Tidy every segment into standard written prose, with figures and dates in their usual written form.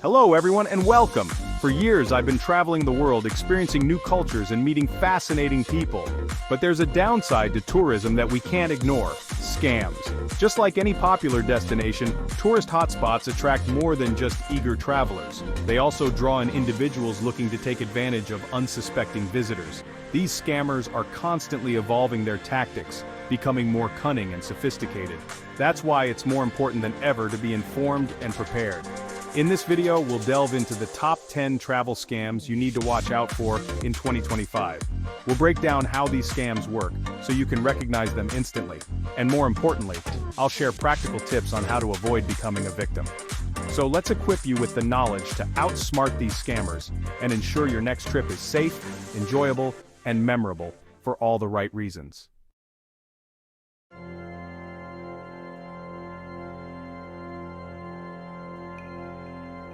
Hello everyone and welcome! For years I've been traveling the world experiencing new cultures and meeting fascinating people. But there's a downside to tourism that we can't ignore: scams. Just like any popular destination, tourist hotspots attract more than just eager travelers. They also draw in individuals looking to take advantage of unsuspecting visitors. These scammers are constantly evolving their tactics, becoming more cunning and sophisticated. That's why it's more important than ever to be informed and prepared. In this video, we'll delve into the top 10 travel scams you need to watch out for in 2025. We'll break down how these scams work, so you can recognize them instantly. And more importantly, I'll share practical tips on how to avoid becoming a victim. So let's equip you with the knowledge to outsmart these scammers and ensure your next trip is safe, enjoyable, and memorable for all the right reasons.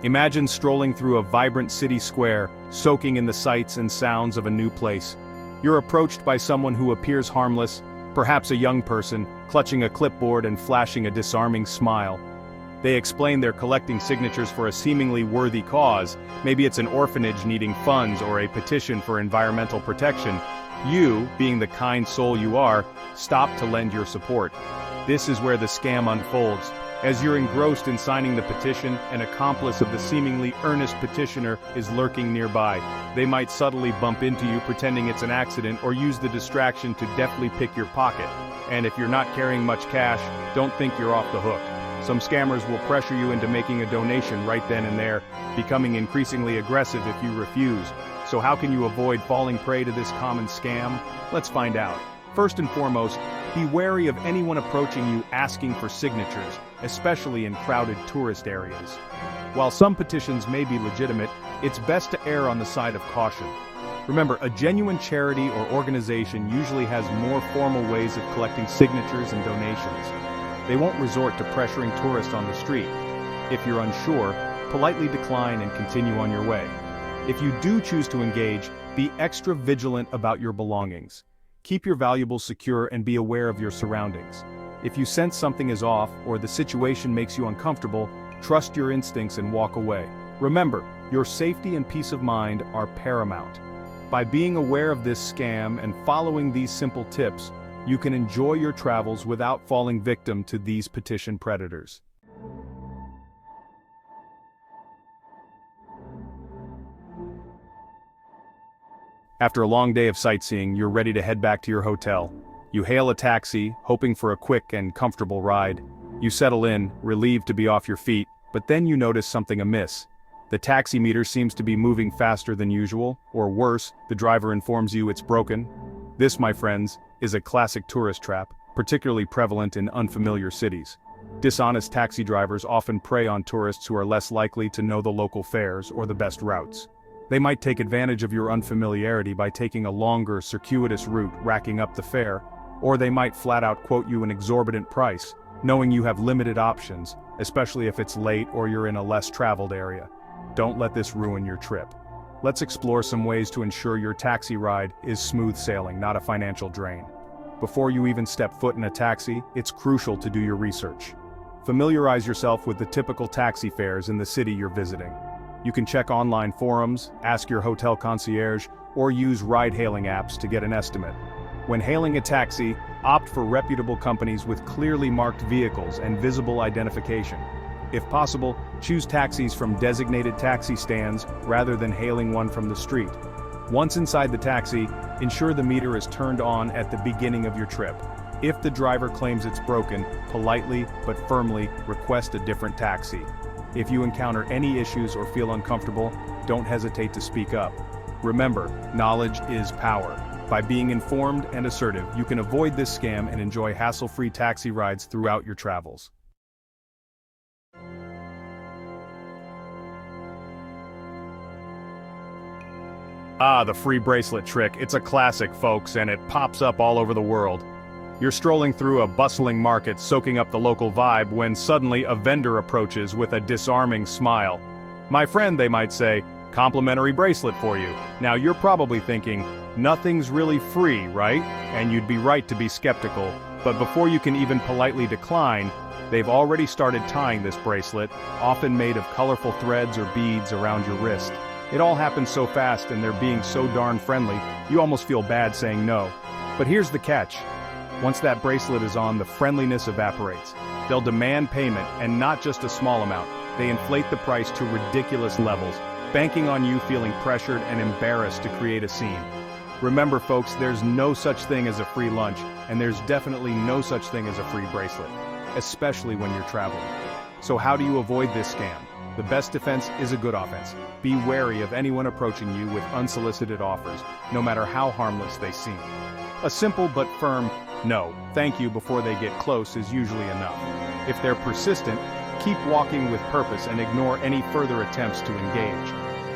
Imagine strolling through a vibrant city square, soaking in the sights and sounds of a new place. You're approached by someone who appears harmless, perhaps a young person, clutching a clipboard and flashing a disarming smile. They explain they're collecting signatures for a seemingly worthy cause. Maybe it's an orphanage needing funds or a petition for environmental protection. You, being the kind soul you are, stop to lend your support. This is where the scam unfolds. As you're engrossed in signing the petition, an accomplice of the seemingly earnest petitioner is lurking nearby. They might subtly bump into you pretending it's an accident or use the distraction to deftly pick your pocket. And if you're not carrying much cash, don't think you're off the hook. Some scammers will pressure you into making a donation right then and there, becoming increasingly aggressive if you refuse. So how can you avoid falling prey to this common scam? Let's find out. First and foremost, be wary of anyone approaching you asking for signatures, especially in crowded tourist areas. While some petitions may be legitimate, it's best to err on the side of caution. Remember, a genuine charity or organization usually has more formal ways of collecting signatures and donations. They won't resort to pressuring tourists on the street. If you're unsure, politely decline and continue on your way. If you do choose to engage, be extra vigilant about your belongings. Keep your valuables secure and be aware of your surroundings. If you sense something is off or the situation makes you uncomfortable, trust your instincts and walk away. Remember, your safety and peace of mind are paramount. By being aware of this scam and following these simple tips, you can enjoy your travels without falling victim to these petition predators. After a long day of sightseeing, you're ready to head back to your hotel. You hail a taxi, hoping for a quick and comfortable ride. You settle in, relieved to be off your feet, but then you notice something amiss. The taxi meter seems to be moving faster than usual, or worse, the driver informs you it's broken. This, my friends, is a classic tourist trap, particularly prevalent in unfamiliar cities. Dishonest taxi drivers often prey on tourists who are less likely to know the local fares or the best routes. They might take advantage of your unfamiliarity by taking a longer, circuitous route, racking up the fare, or they might flat out quote you an exorbitant price, knowing you have limited options, especially if it's late or you're in a less traveled area. Don't let this ruin your trip. Let's explore some ways to ensure your taxi ride is smooth sailing, not a financial drain. Before you even step foot in a taxi, it's crucial to do your research. Familiarize yourself with the typical taxi fares in the city you're visiting. You can check online forums, ask your hotel concierge, or use ride-hailing apps to get an estimate. When hailing a taxi, opt for reputable companies with clearly marked vehicles and visible identification. If possible, choose taxis from designated taxi stands rather than hailing one from the street. Once inside the taxi, ensure the meter is turned on at the beginning of your trip. If the driver claims it's broken, politely but firmly request a different taxi. If you encounter any issues or feel uncomfortable, don't hesitate to speak up. Remember, knowledge is power. By being informed and assertive, you can avoid this scam and enjoy hassle-free taxi rides throughout your travels. The free bracelet trick. It's a classic, folks, and it pops up all over the world. You're strolling through a bustling market, soaking up the local vibe, when suddenly a vendor approaches with a disarming smile. "My friend," they might say, "complimentary bracelet for you." Now you're probably thinking, nothing's really free, right? And you'd be right to be skeptical. But before you can even politely decline, They've already started tying this bracelet, often made of colorful threads or beads around your wrist. It all happens so fast and they're being so darn friendly, you almost feel bad saying no. But here's the catch. Once that bracelet is on, the friendliness evaporates. They'll demand payment, and not just a small amount. They inflate the price to ridiculous levels, banking on you feeling pressured and embarrassed to create a scene. Remember folks, there's no such thing as a free lunch, and there's definitely no such thing as a free bracelet, especially when you're traveling. So how do you avoid this scam? The best defense is a good offense. Be wary of anyone approaching you with unsolicited offers, no matter how harmless they seem. A simple but firm "no, thank you" before they get close is usually enough. If they're persistent, keep walking with purpose and ignore any further attempts to engage.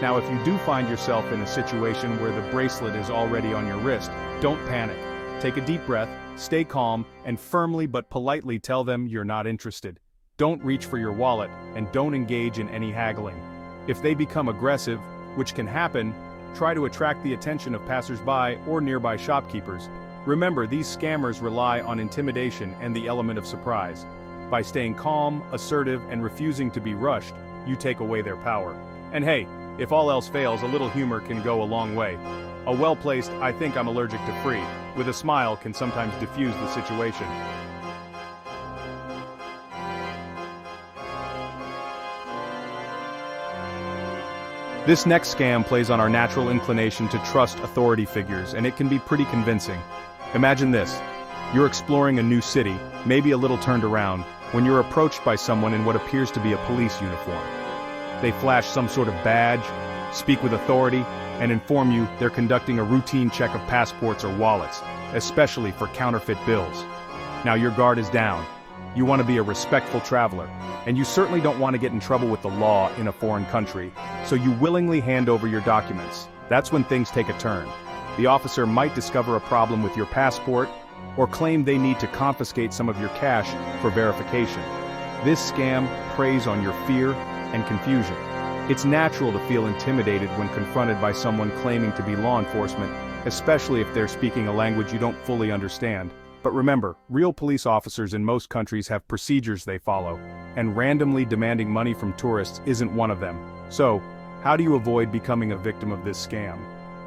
Now, if you do find yourself in a situation where the bracelet is already on your wrist, don't panic. Take a deep breath, stay calm, and firmly but politely tell them you're not interested. Don't reach for your wallet, and don't engage in any haggling. If they become aggressive, which can happen, try to attract the attention of passersby or nearby shopkeepers. Remember, these scammers rely on intimidation and the element of surprise. By staying calm, assertive, and refusing to be rushed, you take away their power. And hey, if all else fails, a little humor can go a long way. A well-placed "I think I'm allergic to free" with a smile can sometimes diffuse the situation. This next scam plays on our natural inclination to trust authority figures, and it can be pretty convincing. Imagine this. You're exploring a new city, maybe a little turned around, when you're approached by someone in what appears to be a police uniform. They flash some sort of badge, speak with authority, and inform you they're conducting a routine check of passports or wallets, especially for counterfeit bills. Now your guard is down. You want to be a respectful traveler, and you certainly don't want to get in trouble with the law in a foreign country, so you willingly hand over your documents. That's when things take a turn. The officer might discover a problem with your passport, or claim they need to confiscate some of your cash for verification. This scam preys on your fear and confusion. It's natural to feel intimidated when confronted by someone claiming to be law enforcement, especially if they're speaking a language you don't fully understand. But remember, real police officers in most countries have procedures they follow, and randomly demanding money from tourists isn't one of them. So, how do you avoid becoming a victim of this scam?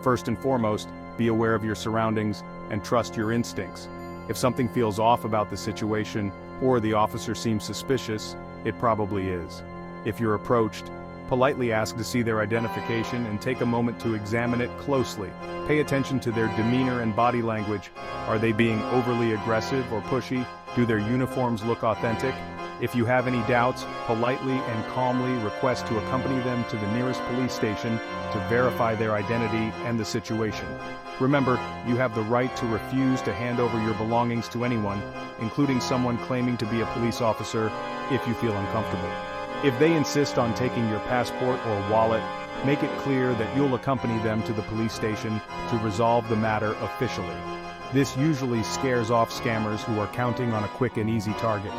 First and foremost, be aware of your surroundings and trust your instincts. If something feels off about the situation, or the officer seems suspicious, it probably is. If you're approached, politely ask to see their identification and take a moment to examine it closely. Pay attention to their demeanor and body language. Are they being overly aggressive or pushy? Do their uniforms look authentic? If you have any doubts, politely and calmly request to accompany them to the nearest police station to verify their identity and the situation. Remember, you have the right to refuse to hand over your belongings to anyone, including someone claiming to be a police officer, if you feel uncomfortable. If they insist on taking your passport or wallet, make it clear that you'll accompany them to the police station to resolve the matter officially. This usually scares off scammers who are counting on a quick and easy target.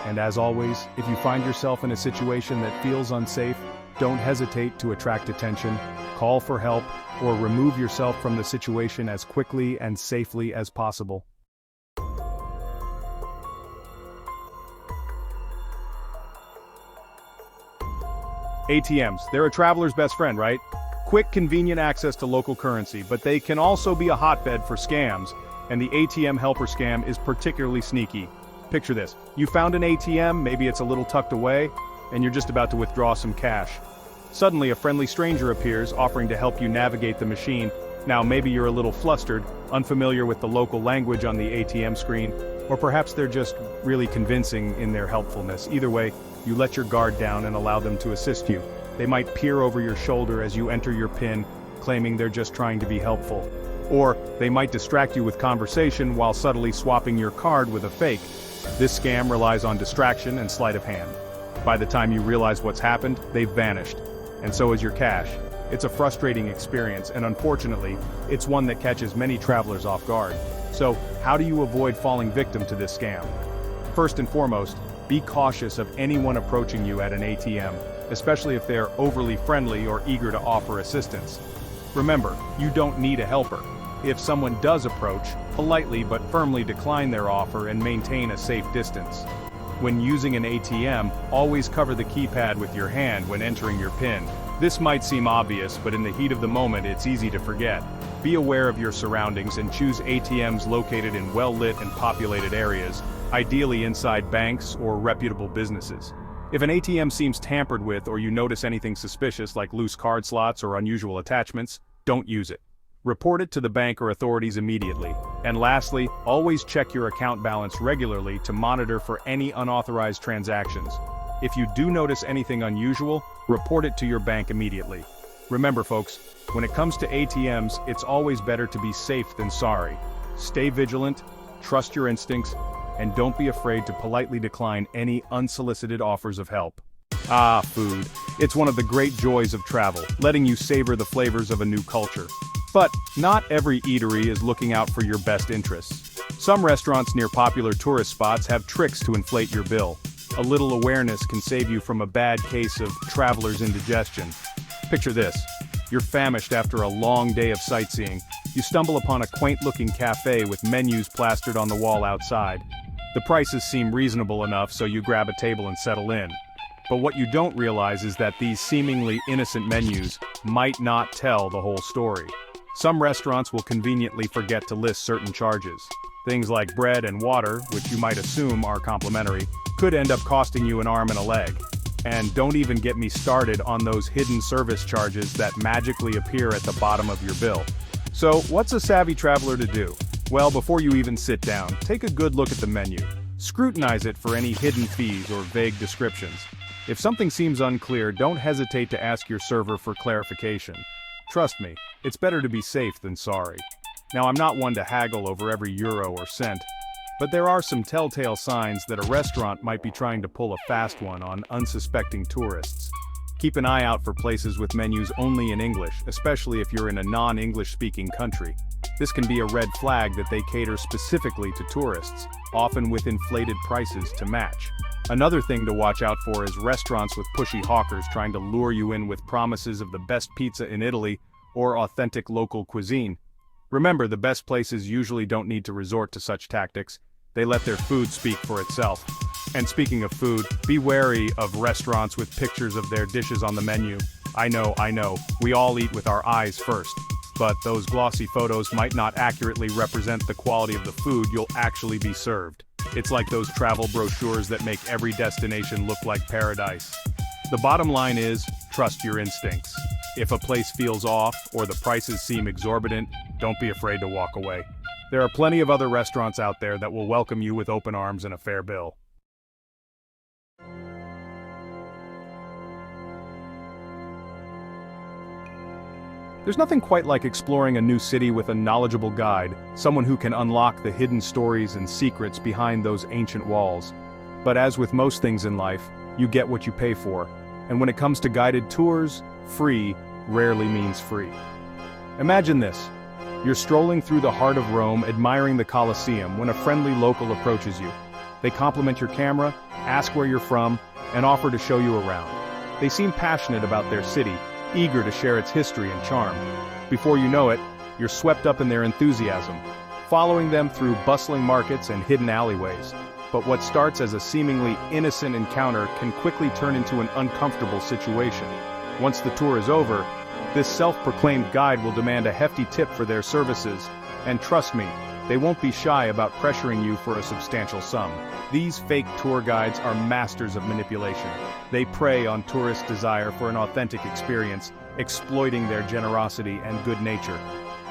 And as always, if you find yourself in a situation that feels unsafe, don't hesitate to attract attention, call for help, or remove yourself from the situation as quickly and safely as possible. ATMs, they're a traveler's best friend, right? Quick, convenient access to local currency, but they can also be a hotbed for scams, and the ATM Helper Scam is particularly sneaky. Picture this. You found an ATM, maybe it's a little tucked away, and you're just about to withdraw some cash. Suddenly, a friendly stranger appears, offering to help you navigate the machine. Now, maybe you're a little flustered, unfamiliar with the local language on the ATM screen, or perhaps they're just really convincing in their helpfulness. Either way, you let your guard down and allow them to assist you. They might peer over your shoulder as you enter your PIN, claiming they're just trying to be helpful. Or, they might distract you with conversation while subtly swapping your card with a fake. This scam relies on distraction and sleight of hand. By the time you realize what's happened, they've vanished. And so is your cash. It's a frustrating experience, and unfortunately, it's one that catches many travelers off guard. So, how do you avoid falling victim to this scam? First and foremost, be cautious of anyone approaching you at an ATM, especially if they're overly friendly or eager to offer assistance. Remember, you don't need a helper. If someone does approach, politely but firmly decline their offer and maintain a safe distance. When using an ATM, always cover the keypad with your hand when entering your PIN. This might seem obvious, but in the heat of the moment it's easy to forget. Be aware of your surroundings and choose ATMs located in well-lit and populated areas, ideally inside banks or reputable businesses. If an ATM seems tampered with or you notice anything suspicious like loose card slots or unusual attachments, don't use it. Report it to the bank or authorities immediately. And lastly, always check your account balance regularly to monitor for any unauthorized transactions. If you do notice anything unusual, report it to your bank immediately. Remember folks, when it comes to ATMs, it's always better to be safe than sorry. Stay vigilant, trust your instincts, and don't be afraid to politely decline any unsolicited offers of help. Food. It's one of the great joys of travel, letting you savor the flavors of a new culture. But not every eatery is looking out for your best interests. Some restaurants near popular tourist spots have tricks to inflate your bill. A little awareness can save you from a bad case of traveler's indigestion. Picture this. You're famished after a long day of sightseeing. You stumble upon a quaint-looking cafe with menus plastered on the wall outside. The prices seem reasonable enough, so you grab a table and settle in. But what you don't realize is that these seemingly innocent menus might not tell the whole story. Some restaurants will conveniently forget to list certain charges. Things like bread and water, which you might assume are complimentary, could end up costing you an arm and a leg. And don't even get me started on those hidden service charges that magically appear at the bottom of your bill. So, what's a savvy traveler to do? Well, before you even sit down, take a good look at the menu. Scrutinize it for any hidden fees or vague descriptions. If something seems unclear, don't hesitate to ask your server for clarification. Trust me, it's better to be safe than sorry. Now, I'm not one to haggle over every euro or cent, but there are some telltale signs that a restaurant might be trying to pull a fast one on unsuspecting tourists. Keep an eye out for places with menus only in English, especially if you're in a non-English speaking country. This can be a red flag that they cater specifically to tourists, often with inflated prices to match. Another thing to watch out for is restaurants with pushy hawkers trying to lure you in with promises of the best pizza in Italy or authentic local cuisine. Remember, the best places usually don't need to resort to such tactics. They let their food speak for itself. And speaking of food, be wary of restaurants with pictures of their dishes on the menu. I know, we all eat with our eyes first. But those glossy photos might not accurately represent the quality of the food you'll actually be served. It's like those travel brochures that make every destination look like paradise. The bottom line is, trust your instincts. If a place feels off or the prices seem exorbitant, don't be afraid to walk away. There are plenty of other restaurants out there that will welcome you with open arms and a fair bill. There's nothing quite like exploring a new city with a knowledgeable guide, someone who can unlock the hidden stories and secrets behind those ancient walls. But as with most things in life, you get what you pay for. And when it comes to guided tours, free rarely means free. Imagine this. You're strolling through the heart of Rome, admiring the Colosseum, when a friendly local approaches you. They compliment your camera, ask where you're from, and offer to show you around. They seem passionate about their city, eager to share its history and charm. Before you know it, you're swept up in their enthusiasm, following them through bustling markets and hidden alleyways. But what starts as a seemingly innocent encounter can quickly turn into an uncomfortable situation. Once the tour is over, this self-proclaimed guide will demand a hefty tip for their services, and trust me, they won't be shy about pressuring you for a substantial sum. These fake tour guides are masters of manipulation. They prey on tourists' desire for an authentic experience, exploiting their generosity and good nature.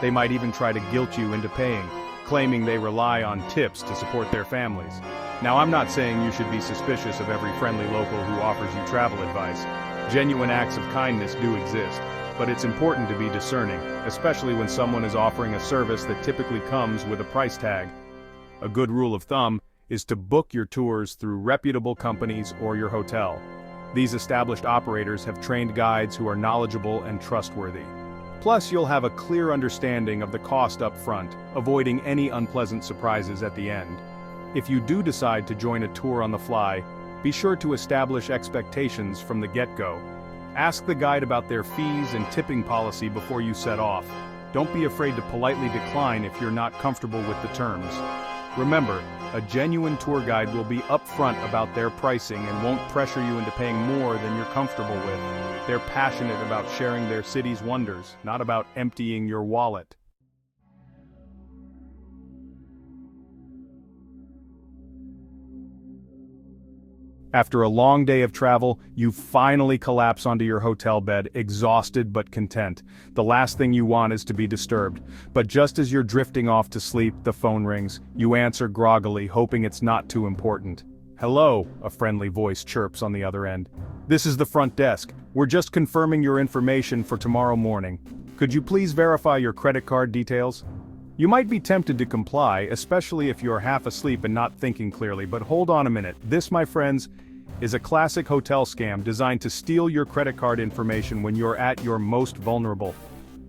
They might even try to guilt you into paying, claiming they rely on tips to support their families. Now, I'm not saying you should be suspicious of every friendly local who offers you travel advice. Genuine acts of kindness do exist, but it's important to be discerning, especially when someone is offering a service that typically comes with a price tag. A good rule of thumb is to book your tours through reputable companies or your hotel. These established operators have trained guides who are knowledgeable and trustworthy. Plus, you'll have a clear understanding of the cost up front, avoiding any unpleasant surprises at the end. If you do decide to join a tour on the fly, be sure to establish expectations from the get-go. Ask the guide about their fees and tipping policy before you set off. Don't be afraid to politely decline if you're not comfortable with the terms. Remember, A genuine tour guide will be upfront about their pricing and won't pressure you into paying more than you're comfortable with. They're passionate about sharing their city's wonders, not about emptying your wallet. After a long day of travel, you finally collapse onto your hotel bed, exhausted but content. The last thing you want is to be disturbed. But just as you're drifting off to sleep, the phone rings. You answer groggily, hoping it's not too important. "Hello," a friendly voice chirps on the other end. "This is the front desk. We're just confirming your information for tomorrow morning. Could you please verify your credit card details?" You might be tempted to comply, especially if you're half asleep and not thinking clearly, but hold on a minute. This, my friends, is a classic hotel scam designed to steal your credit card information when you're at your most vulnerable.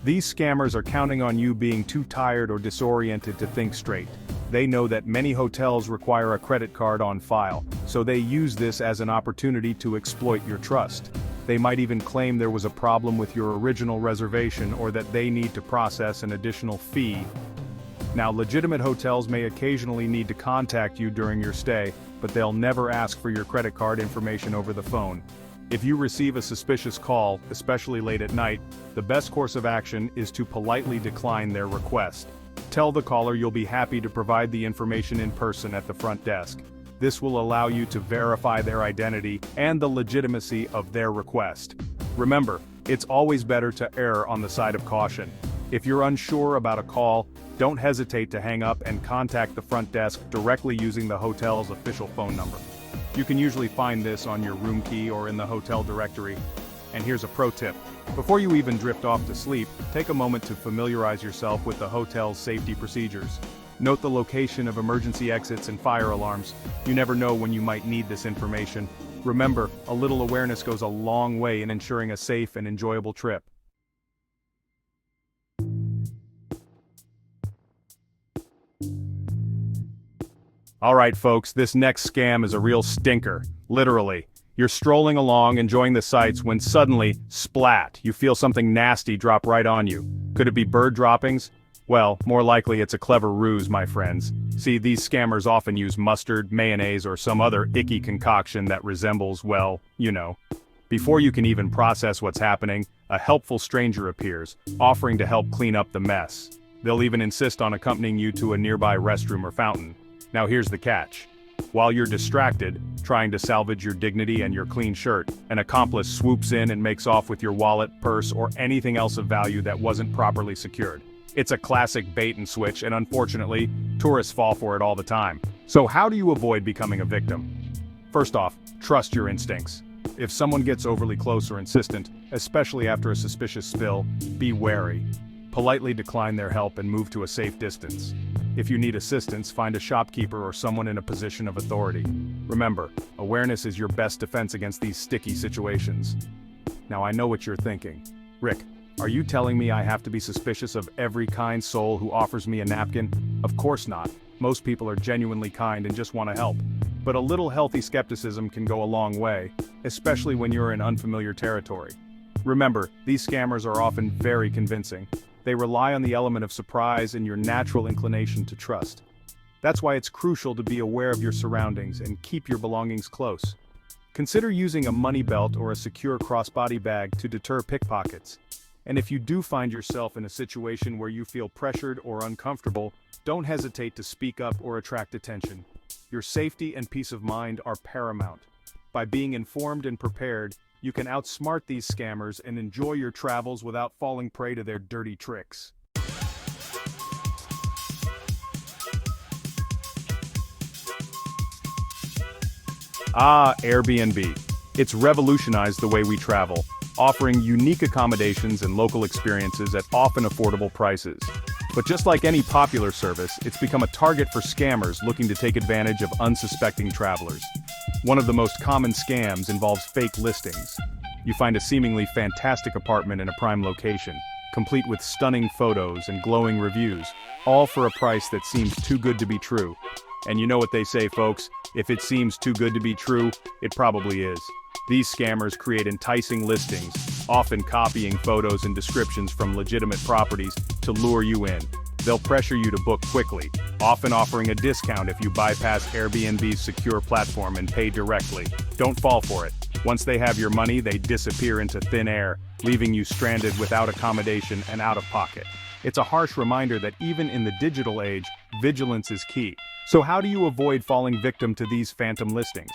These scammers are counting on you being too tired or disoriented to think straight. They know that many hotels require a credit card on file, so they use this as an opportunity to exploit your trust. They might even claim there was a problem with your original reservation or that they need to process an additional fee. Now, legitimate hotels may occasionally need to contact you during your stay, but they'll never ask for your credit card information over the phone. If you receive a suspicious call, especially late at night, the best course of action is to politely decline their request. Tell the caller you'll be happy to provide the information in person at the front desk. This will allow you to verify their identity and the legitimacy of their request. Remember, it's always better to err on the side of caution. If you're unsure about a call, don't hesitate to hang up and contact the front desk directly using the hotel's official phone number. You can usually find this on your room key or in the hotel directory. And here's a pro tip. Before you even drift off to sleep, take a moment to familiarize yourself with the hotel's safety procedures. Note the location of emergency exits and fire alarms. You never know when you might need this information. Remember, a little awareness goes a long way in ensuring a safe and enjoyable trip. Alright folks, this next scam is a real stinker. Literally. You're strolling along, enjoying the sights, when suddenly, splat, you feel something nasty drop right on you. Could it be bird droppings? Well, more likely it's a clever ruse, my friends. See, these scammers often use mustard, mayonnaise, or some other icky concoction that resembles, well, you know. Before you can even process what's happening, a helpful stranger appears, offering to help clean up the mess. They'll even insist on accompanying you to a nearby restroom or fountain. Now here's the catch. While you're distracted, trying to salvage your dignity and your clean shirt, an accomplice swoops in and makes off with your wallet, purse, or anything else of value that wasn't properly secured. It's a classic bait and switch, and unfortunately, tourists fall for it all the time. So how do you avoid becoming a victim? First off, trust your instincts. If someone gets overly close or insistent, especially after a suspicious spill, be wary. Politely decline their help and move to a safe distance. If you need assistance, find a shopkeeper or someone in a position of authority. Remember, awareness is your best defense against these sticky situations. Now I know what you're thinking. Rick, are you telling me I have to be suspicious of every kind soul who offers me a napkin? Of course not. Most people are genuinely kind and just want to help. But a little healthy skepticism can go a long way, especially when you're in unfamiliar territory. Remember, these scammers are often very convincing. They rely on the element of surprise and your natural inclination to trust. That's why it's crucial to be aware of your surroundings and keep your belongings close. Consider using a money belt or a secure crossbody bag to deter pickpockets. And if you do find yourself in a situation where you feel pressured or uncomfortable, don't hesitate to speak up or attract attention. Your safety and peace of mind are paramount. By being informed and prepared, you can outsmart these scammers and enjoy your travels without falling prey to their dirty tricks. Airbnb. It's revolutionized the way we travel, offering unique accommodations and local experiences at often affordable prices. But just like any popular service, it's become a target for scammers looking to take advantage of unsuspecting travelers. One of the most common scams involves fake listings. You find a seemingly fantastic apartment in a prime location, complete with stunning photos and glowing reviews, all for a price that seems too good to be true. And you know what they say, folks, if it seems too good to be true, it probably is. These scammers create enticing listings, often copying photos and descriptions from legitimate properties to lure you in. They'll pressure you to book quickly, often offering a discount if you bypass Airbnb's secure platform and pay directly. Don't fall for it. Once they have your money, they disappear into thin air, leaving you stranded without accommodation and out of pocket. It's a harsh reminder that even in the digital age, vigilance is key. So how do you avoid falling victim to these phantom listings?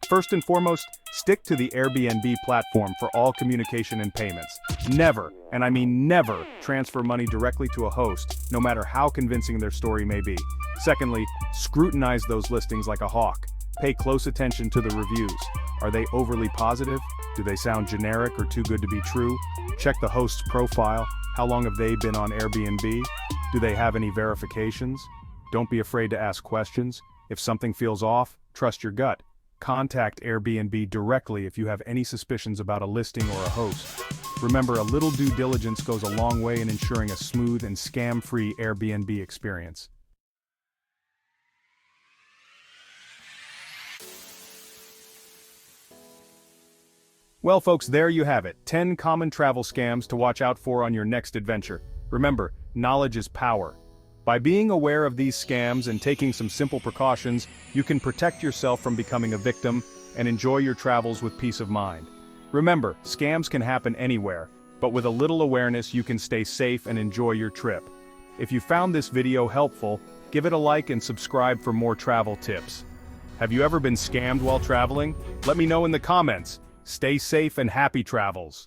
First and foremost, stick to the Airbnb platform for all communication and payments. Never, and I mean never, transfer money directly to a host, no matter how convincing their story may be. Secondly, scrutinize those listings like a hawk. Pay close attention to the reviews. Are they overly positive? Do they sound generic or too good to be true? Check the host's profile. How long have they been on Airbnb? Do they have any verifications? Don't be afraid to ask questions. If something feels off, trust your gut. Contact Airbnb directly if you have any suspicions about a listing or a host. Remember, a little due diligence goes a long way in ensuring a smooth and scam-free Airbnb experience. Well folks, there you have it. 10 common travel scams to watch out for on your next adventure. Remember, knowledge is power. By being aware of these scams and taking some simple precautions, you can protect yourself from becoming a victim and enjoy your travels with peace of mind. Remember, scams can happen anywhere, but with a little awareness you can stay safe and enjoy your trip. If you found this video helpful, give it a like and subscribe for more travel tips. Have you ever been scammed while traveling? Let me know in the comments. Stay safe and happy travels.